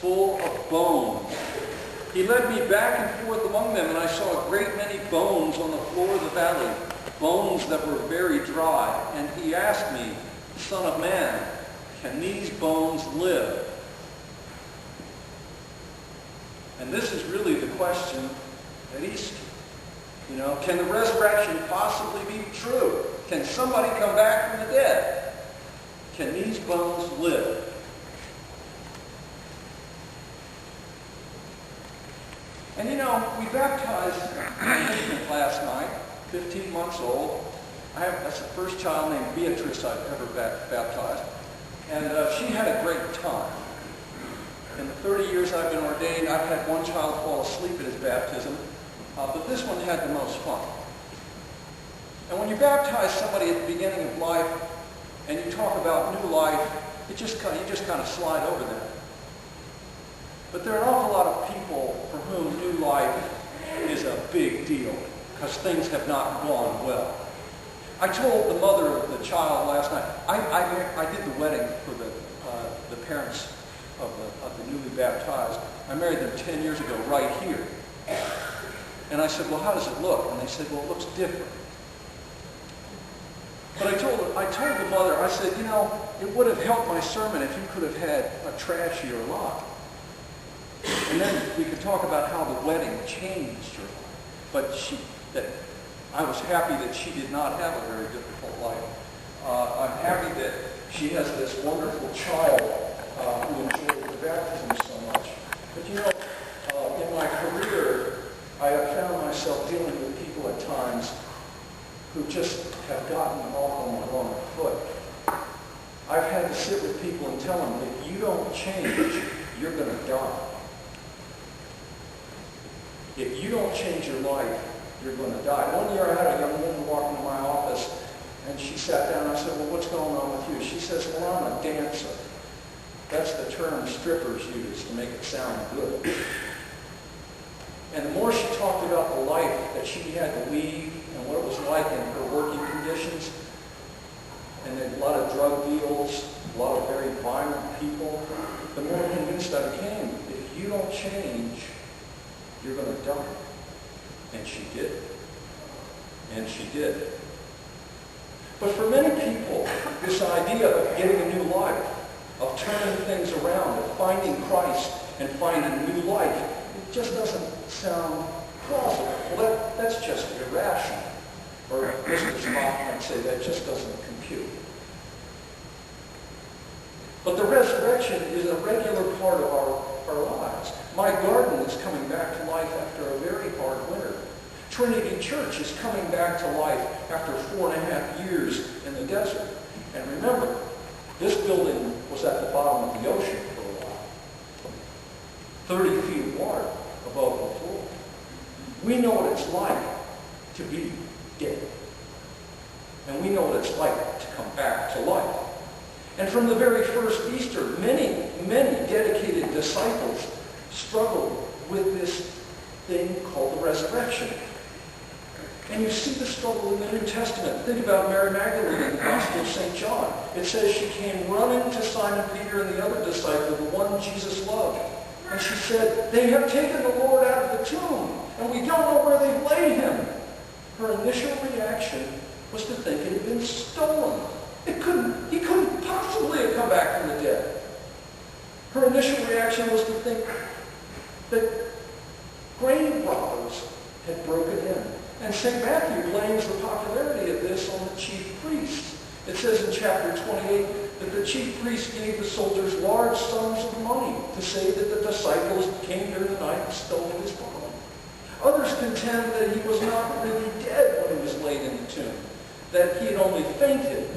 full of bones. He led me back and forth among them, and I saw a great many bones on the floor of the valley, bones that were very dry. And he asked me, Son of man, can these bones live? And this is really the question at Easter. Can the resurrection possibly be true? Can somebody come back from the dead? Can these bones live? And we baptized an infant last night, 15 months old. That's the first child named Beatrice I've ever baptized. And she had a great time. In the 30 years I've been ordained, I've had one child fall asleep at his baptism, but this one had the most fun. And when you baptize somebody at the beginning of life, and you talk about new life, you just kind of slide over that. But there are an awful lot of people for whom new life is a big deal, because things have not gone well. I told the mother of the child last night, I did the wedding for the parents of the newly baptized. I married them 10 years ago right here. And I said, well, how does it look? And they said, well, it looks different. But I told the mother, I said, it would have helped my sermon if you could have had a trashier lot. And then we could talk about how the wedding changed her. But I was happy that she did not have a very difficult life. I'm happy that she has this wonderful child who enjoyed the baptism so much. But in my career, I have found myself dealing with people at times who just have gotten off on the wrong foot. I've had to sit with people and tell them, if you don't change, you're going to die. If you don't change your life, you're going to die. One year I had a young woman walk into my office, and she sat down and I said, well, what's going on with you? She says, well, I'm a dancer. That's the term strippers use to make it sound good. And the more she talked about the life that she had to lead and what it was like in her working conditions, and a lot of drug deals, a lot of very violent people, the more convinced I became, if you don't change, you're going to die. And she did. And she did. But for many people, this idea of getting a new life, of turning things around, of finding Christ and finding a new life, it just doesn't sound plausible. Well, that's just irrational. Or Mr. Spock might say that just doesn't compute. But the resurrection is a regular part of our lives. My garden is coming back to life after a very hard winter. Trinity Church is coming back to life after 4.5 years in the desert. And remember, this building was at the bottom of the ocean for a while. 30 feet of water above the floor. We know what it's like to be dead. And we know what it's like to come back to life. And from the very first Easter, many dedicated disciples struggled with this thing called the resurrection. And you see the struggle in the New Testament. Think about Mary Magdalene in the Gospel of St. John. It says she came running to Simon Peter and the other disciple, the one Jesus loved. And she said, they have taken the Lord out of the tomb, and we don't know where they've laid him. Her initial reaction was to think it had been stolen. He couldn't possibly have come back from the dead. Her initial reaction was to think that grave robbers had broken in. And St. Matthew blames the popularity of this on the chief priests. It says in chapter 28 that the chief priests gave the soldiers large sums of money to say that the disciples came here tonight and stole his body. Others contend that he was not really dead when he was laid in the tomb, that he had only fainted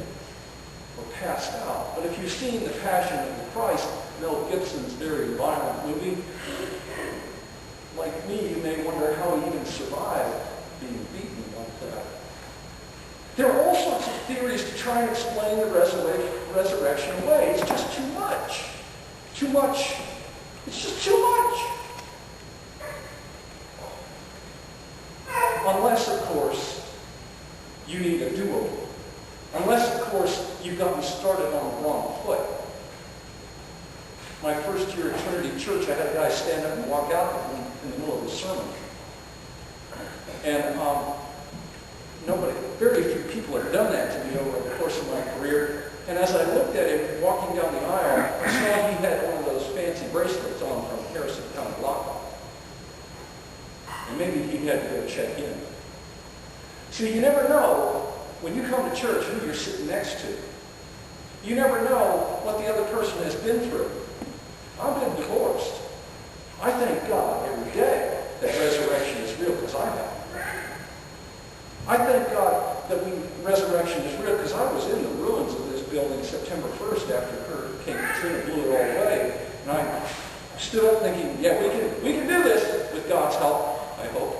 or passed out. But if you've seen The Passion of the Christ, Mel Gibson's very violent movie, like me, you may wonder how he even survived being beaten like that. There are all sorts of theories to try and explain the resurrection away. It's just too much. Too much. It's just too much. Unless, of course, you need a do-over. Unless, of course, you've gotten started on the wrong foot. My first year at Trinity Church, I had a guy stand up and walk out in the middle of the sermon. And very few people have done that to me over the course of my career. And as I looked at him walking down the aisle, I saw he had one of those fancy bracelets on from Harrison County Lockup. And maybe he had to go check in. So you never know when you come to church who you're sitting next to. You never know what the other person has been through. I've been divorced. I thank God every day that resurrection is real because I have. I thank God that resurrection is real because I was in the ruins of this building September 1st after Hurricane Katrina blew it all away. And I stood up thinking, yeah, we can do this with God's help. I hope.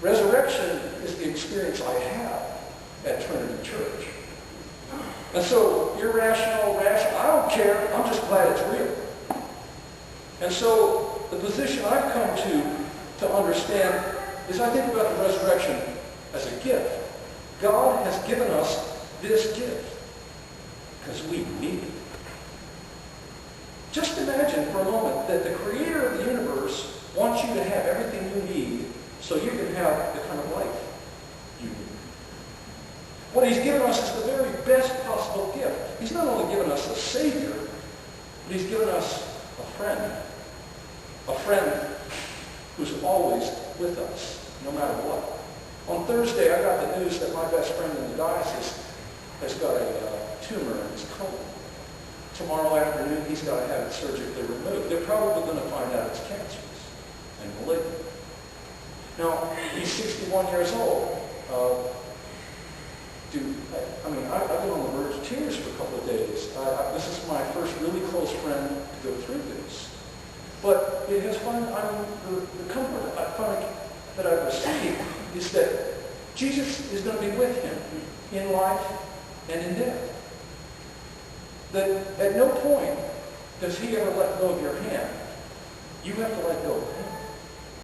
Resurrection is the experience I have at Trinity Church. And so, irrational, rational, I don't care. I'm just glad it's real. And so, the position I've come to understand is I think about the resurrection as a gift. God has given us this gift because we need it. Just imagine for a moment that the creator of the universe wants you to have everything you need so you can have the kind of life you need. What he's given us is the very best possible gift. He's not only given us a Savior, but he's given us a friend. A friend who's always with us, no matter what. On Thursday, I got the news that my best friend in the diocese has got a tumor in his colon. Tomorrow afternoon, he's got to have it surgically removed. They're probably going to find out it's cancerous and malignant. Now, he's 61 years old. I've been on the verge of tears for a couple of days. This is my first really close friend to go through this. But it has the comfort that I've received is that Jesus is going to be with him in life and in death. That at no point does he ever let go of your hand. You have to let go of him.